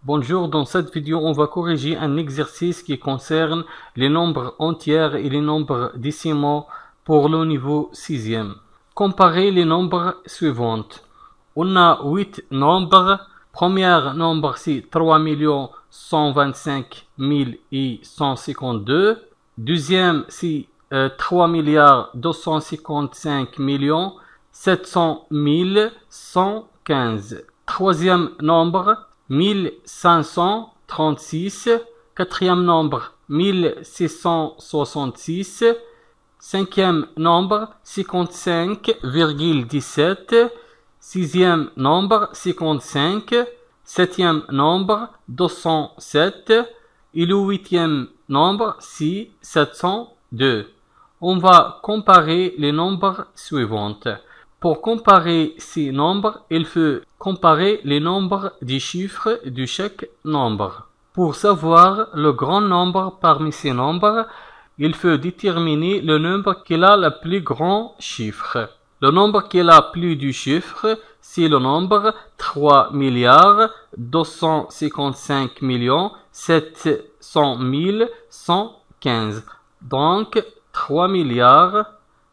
Bonjour, dans cette vidéo, on va corriger un exercice qui concerne les nombres entiers et les nombres décimaux pour le niveau 6e. Comparez les nombres suivants. On a 8 nombres. Premier nombre, c'est 3 125 152. Deuxième, c'est 3 255 700 115. Troisième nombre, 1536, quatrième nombre 1666, cinquième nombre 55,17, sixième nombre 55, septième nombre 207 et le huitième nombre c'est 702. On va comparer les nombres suivants. Pour comparer ces nombres, il faut comparer les nombres des chiffres de chaque nombre. Pour savoir le grand nombre parmi ces nombres, il faut déterminer le nombre qui a le plus grand chiffre. Le nombre qui a plus de chiffres, c'est le nombre 3 255 700 115. Donc, 3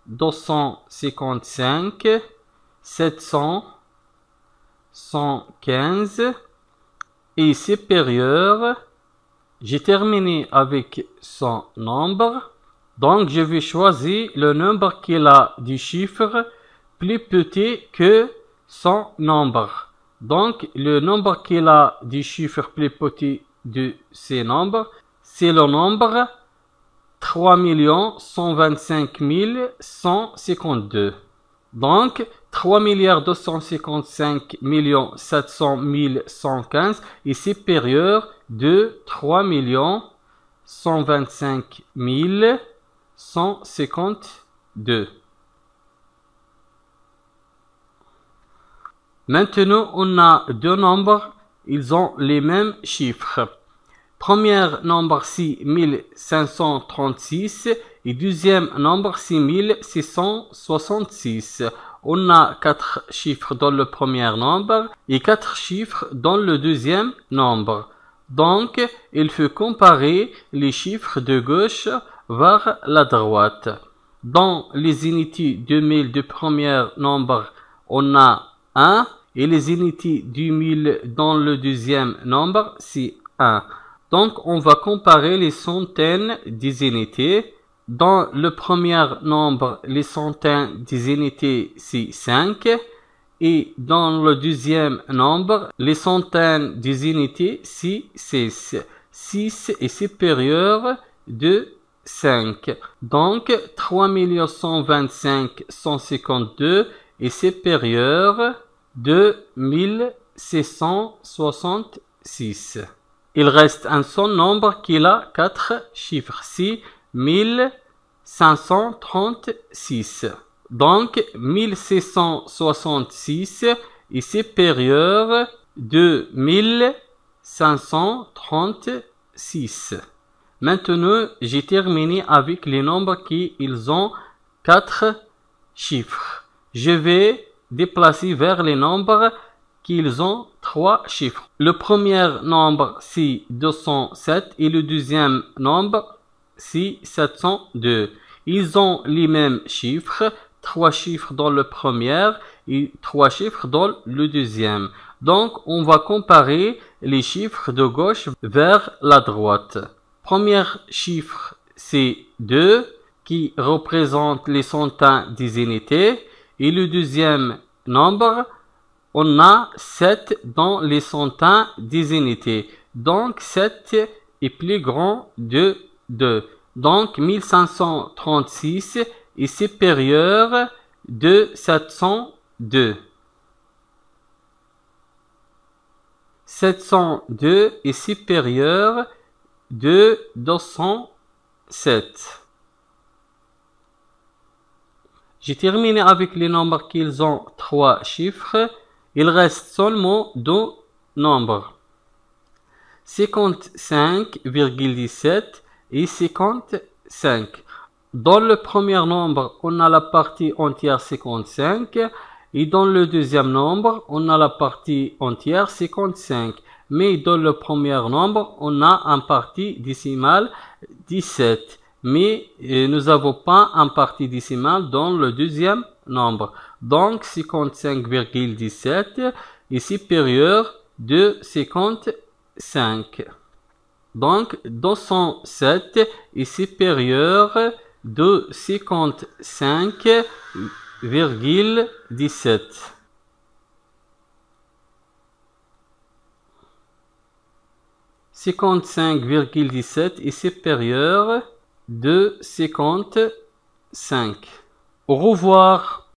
255 700 115 et supérieur. J'ai terminé avec son nombre. Donc, je vais choisir le nombre qui a des chiffres plus petits que son nombre. Donc, le nombre qui a des chiffres plus petits de ces nombres, c'est le nombre 3 125 152. Donc, 3 255 700 115 est supérieur de 3 125 152. Maintenant, on a deux nombres, ils ont les mêmes chiffres. Premier nombre, c'est 1536 et deuxième nombre, c'est 1666. On a 4 chiffres dans le premier nombre et 4 chiffres dans le deuxième nombre. Donc, il faut comparer les chiffres de gauche vers la droite. Dans les unités de 1000 du premier nombre, on a 1 et les unités du 1000 dans le deuxième nombre, c'est 1. Donc, on va comparer les centaines des unités. Dans le premier nombre, les centaines des unités, c'est 5. Et dans le deuxième nombre, les centaines des unités, c'est 6. 6 est supérieur de 5. Donc, 3 125 152 est supérieur de 1666. Il reste un seul nombre qui a 4 chiffres, c'est 1536. Donc, 1666 est supérieur de 1536. Maintenant, j'ai terminé avec les nombres qui ont 4 chiffres. Je vais déplacer vers les nombres qui ont 3 chiffres. Le premier nombre, c'est 207 et le deuxième nombre, c'est 702. Ils ont les mêmes chiffres, 3 chiffres dans le premier et 3 chiffres dans le deuxième. Donc, on va comparer les chiffres de gauche vers la droite. Premier chiffre, c'est 2, qui représente les centaines des unités. Et le deuxième nombre, on a 7 dans les centaines des unités. Donc, 7 est plus grand de 2. Donc, 1536 est supérieur de 702. 702 est supérieur de 207. J'ai terminé avec les nombres qui ont 3 chiffres. Il reste seulement 2 nombres. 55,17 et 55. Dans le premier nombre, on a la partie entière 55 et dans le deuxième nombre, on a la partie entière 55. mais dans le premier nombre, on a un partie décimale 17. Mais nous n'avons pas un partie décimale dans le deuxième nombre. Donc 55,17 est supérieur de 55. Donc 207 est supérieur de 55,17. 55,17 est supérieur de 55. Au revoir.